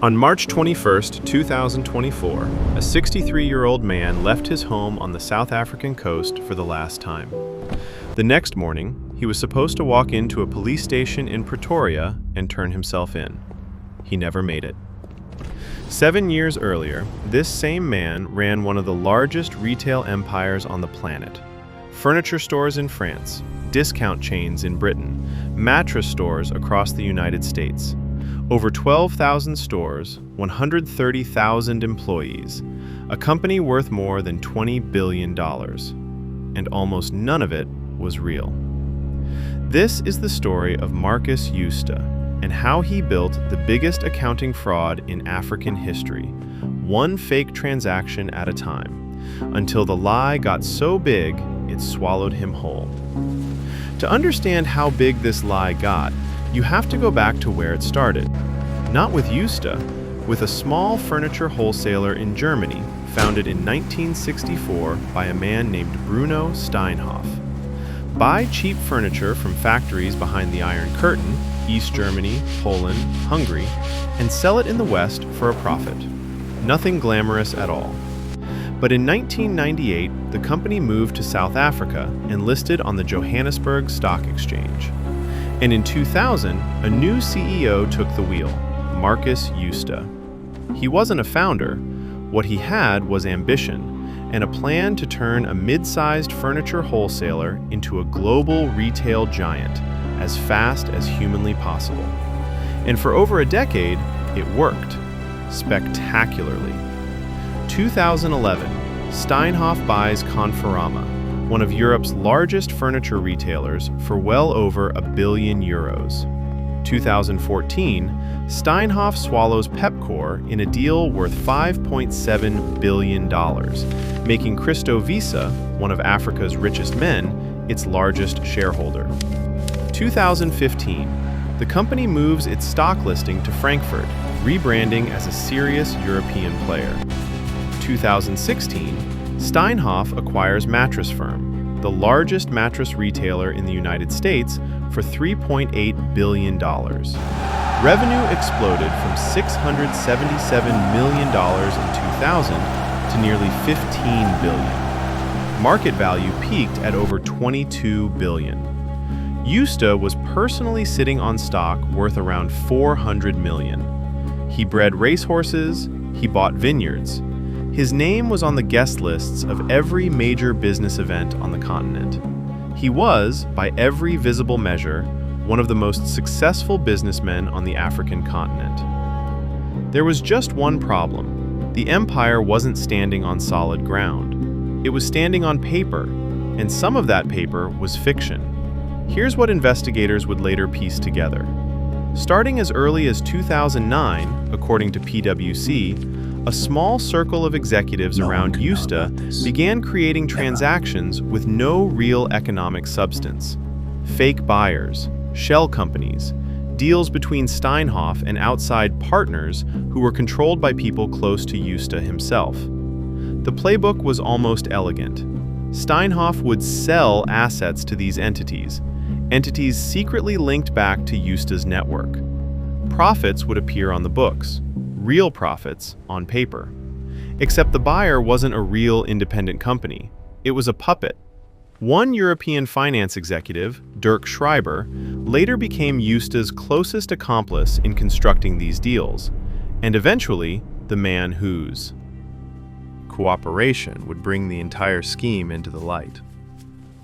On March 21, 2024, a 63-year-old man left his home on the South African coast for the last time. The next morning, he was supposed to walk into a police station in Pretoria and turn himself in. He never made it. 7 years earlier, this same man ran one of the largest retail empires on the planet. Furniture stores in France, discount chains in Britain, mattress stores across the United States. Over 12,000 stores, 130,000 employees, a company worth more than $20 billion. And almost none of it was real. This is the story of Markus Jooste and how he built the biggest accounting fraud in African history, one fake transaction at a time, until the lie got so big it swallowed him whole. To understand how big this lie got, you have to go back to where it started. Not with Jooste, with a small furniture wholesaler in Germany founded in 1964 by a man named Bruno Steinhoff. Buy cheap furniture from factories behind the Iron Curtain, East Germany, Poland, Hungary, and sell it in the West for a profit. Nothing glamorous at all. But in 1998, the company moved to South Africa and listed on the Johannesburg Stock Exchange. And in 2000, a new CEO took the wheel, Markus Jooste. He wasn't a founder. What he had was ambition and a plan to turn a mid-sized furniture wholesaler into a global retail giant as fast as humanly possible. And for over a decade, it worked spectacularly. 2011, Steinhoff buys Conforama, one of Europe's largest furniture retailers, for well over €1 billion. 2014, Steinhoff swallows Pepcor in a deal worth $5.7 billion, making Christo Wiese, one of Africa's richest men, its largest shareholder. 2015, the company moves its stock listing to Frankfurt, rebranding as a serious European player. 2016, Steinhoff acquires Mattress Firm, the largest mattress retailer in the United States, for $3.8 billion. Revenue exploded from $677 million in 2000 to nearly $15 billion. Market value peaked at over $22 billion. Jooste was personally sitting on stock worth around $400 million. He bred racehorses, he bought vineyards. His name was on the guest lists of every major business event on the continent. He was, by every visible measure, one of the most successful businessmen on the African continent. There was just one problem. The empire wasn't standing on solid ground. It was standing on paper, and some of that paper was fiction. Here's what investigators would later piece together. Starting as early as 2009, according to PwC, a small circle of executives around Jooste began creating transactions with no real economic substance. Fake buyers, shell companies, deals between Steinhoff and outside partners who were controlled by people close to Jooste himself. The playbook was almost elegant. Steinhoff would sell assets to these entities secretly linked back to Jooste's network. Profits would appear on the books, real profits on paper. Except the buyer wasn't a real independent company. It was a puppet. One European finance executive, Dirk Schreiber, later became Jooste's closest accomplice in constructing these deals, and eventually the man whose cooperation would bring the entire scheme into the light.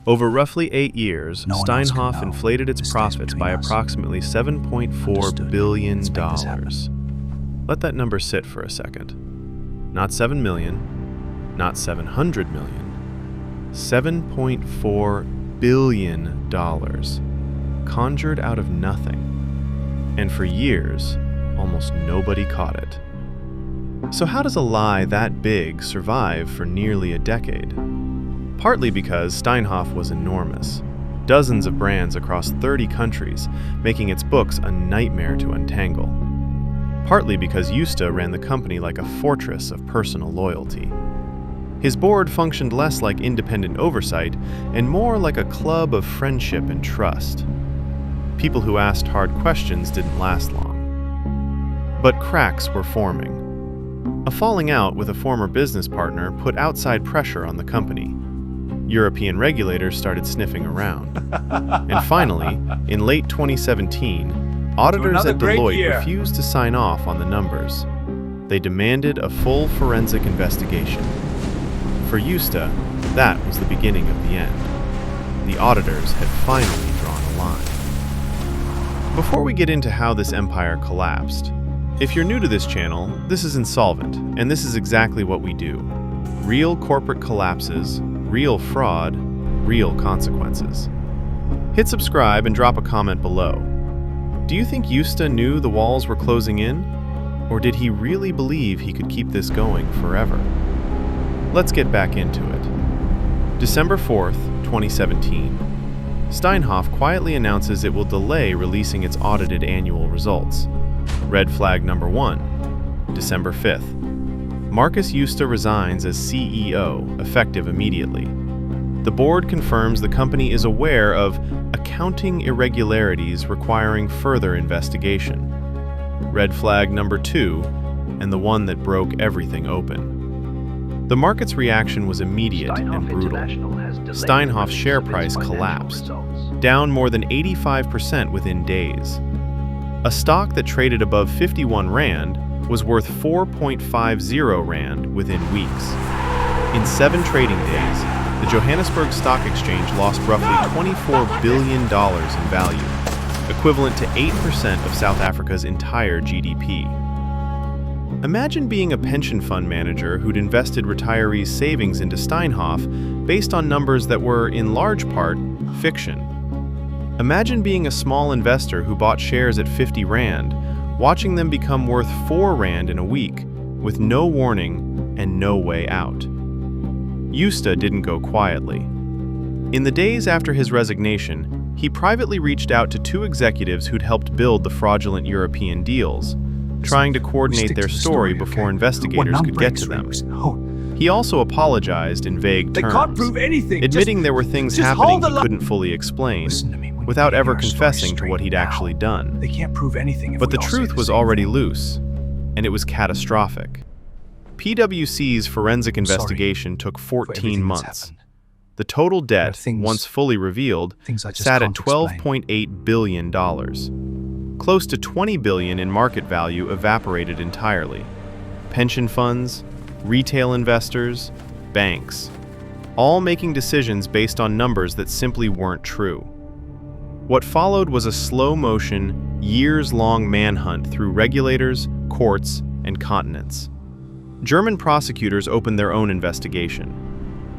Over roughly 8 years, Steinhoff inflated its profits by approximately $7.4 billion. Let that number sit for a second. Not 7 million, not 700 million. $7.4 billion, conjured out of nothing. And for years, almost nobody caught it. So how does a lie that big survive for nearly a decade? Partly because Steinhoff was enormous. Dozens of brands across 30 countries, making its books a nightmare to untangle. Partly because Jooste ran the company like a fortress of personal loyalty. His board functioned less like independent oversight and more like a club of friendship and trust. People who asked hard questions didn't last long. But cracks were forming. A falling out with a former business partner put outside pressure on the company. European regulators started sniffing around. And finally, in late 2017, auditors at Deloitte refused to sign off on the numbers. They demanded a full forensic investigation. For Jooste, that was the beginning of the end. The auditors had finally drawn a line. Before we get into how this empire collapsed, if you're new to this channel, this is Insolvent, and this is exactly what we do. Real corporate collapses, real fraud, real consequences. Hit subscribe and drop a comment below. Do you think Jooste knew the walls were closing in? Or did he really believe he could keep this going forever? Let's get back into it. December 4th, 2017. Steinhoff quietly announces it will delay releasing its audited annual results. Red flag number 1. December 5th. Markus Jooste resigns as CEO, effective immediately. The board confirms the company is aware of accounting irregularities requiring further investigation. Red flag number 2, and the one that broke everything open. The market's reaction was immediate and brutal. Steinhoff's share price collapsed, down more than 85% within days. A stock that traded above 51 Rand was worth 4.50 Rand within weeks. In 7 trading days, the Johannesburg Stock Exchange lost roughly $24 billion in value, equivalent to 8% of South Africa's entire GDP. Imagine being a pension fund manager who'd invested retirees' savings into Steinhoff based on numbers that were, in large part, fiction. Imagine being a small investor who bought shares at 50 Rand, watching them become worth 4 Rand in a week, with no warning and no way out. Jooste didn't go quietly. In the days after his resignation, he privately reached out to 2 executives who'd helped build the fraudulent European deals, trying to coordinate their story before investigators could get to them. He also apologized in vague terms, admitting there were things happening he couldn't fully explain, without ever confessing to what he'd actually done. They can't prove anything. But the truth was already loose, and it was catastrophic. PwC's forensic investigation took 14 months. The total debt, once fully revealed, sat at $12.8 billion. Close to $20 billion in market value evaporated entirely. Pension funds, retail investors, banks, all making decisions based on numbers that simply weren't true. What followed was a slow-motion, years-long manhunt through regulators, courts, and continents. German prosecutors opened their own investigation.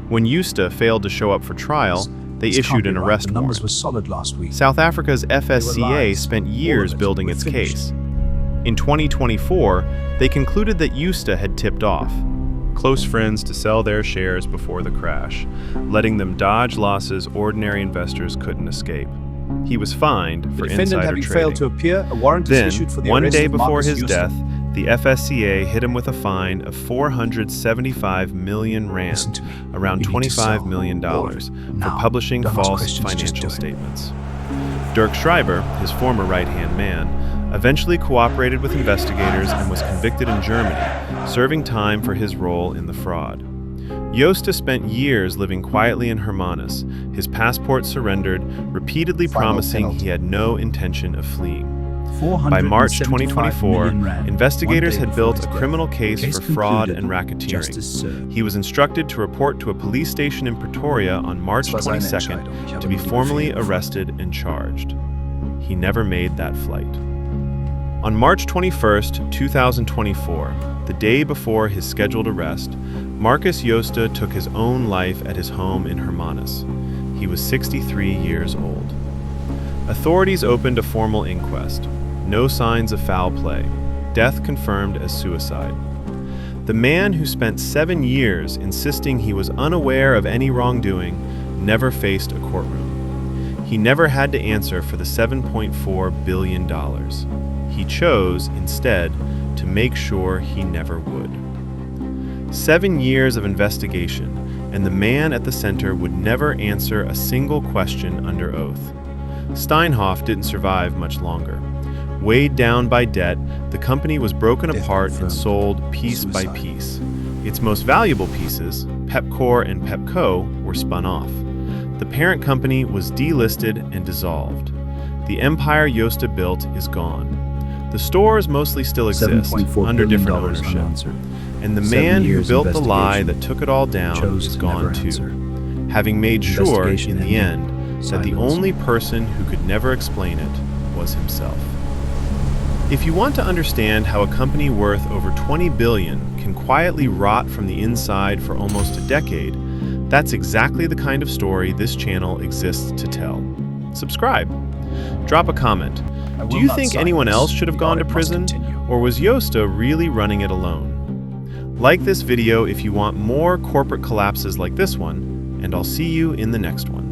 When Jooste failed to show up for trial, they issued an arrest warrant. Were solid last week. South Africa's FSCA spent years building its case. In 2024, they concluded that Jooste had tipped off close friends to sell their shares before the crash, letting them dodge losses ordinary investors couldn't escape. He was fined for insider having trading. failed to appear, a warrant is issued for the one arrest day of before Markus his Jooste. death, the FSCA hit him with a fine of 475 million Rand, around $25 million, for publishing false financial statements. Dirk Schreiber, his former right-hand man, eventually cooperated with investigators and was convicted in Germany, serving time for his role in the fraud. Jooste spent years living quietly in Hermanus, his passport surrendered, repeatedly promising he had no intention of fleeing. By March 2024, investigators had built a criminal case for fraud and racketeering. He was instructed to report to a police station in Pretoria on March 22nd to be formally arrested and charged. He never made that flight. On March 21st, 2024, the day before his scheduled arrest, Markus Jooste took his own life at his home in Hermanus. He was 63 years old. Authorities opened a formal inquest. No signs of foul play. Death confirmed as suicide. The man who spent 7 years insisting he was unaware of any wrongdoing never faced a courtroom. He never had to answer for the $7.4 billion. He chose, instead, to make sure he never would. 7 years of investigation, and the man at the center would never answer a single question under oath. Steinhoff didn't survive much longer. Weighed down by debt, the company was broken Death apart and confirmed. sold piece by Suicide. piece. Its most valuable pieces, Pepcor and Pepco, were spun off. The parent company was delisted and dissolved. The empire Jooste built is gone. The stores mostly still exist $7.4 under billion different ownership. unanswered. And the 7 man who years built the lie investigation. that took it all down Chose is to gone never too, answer. having made sure Investigation in the ended. end that the Silence. only person who could never explain it was himself. If you want to understand how a company worth over $20 billion can quietly rot from the inside for almost a decade, that's exactly the kind of story this channel exists to tell. Subscribe. Drop a comment. I Do will you not think sign anyone this. else should have The gone to audit must prison? continue. Or was Jooste really running it alone? Like this video if you want more corporate collapses like this one, and I'll see you in the next one.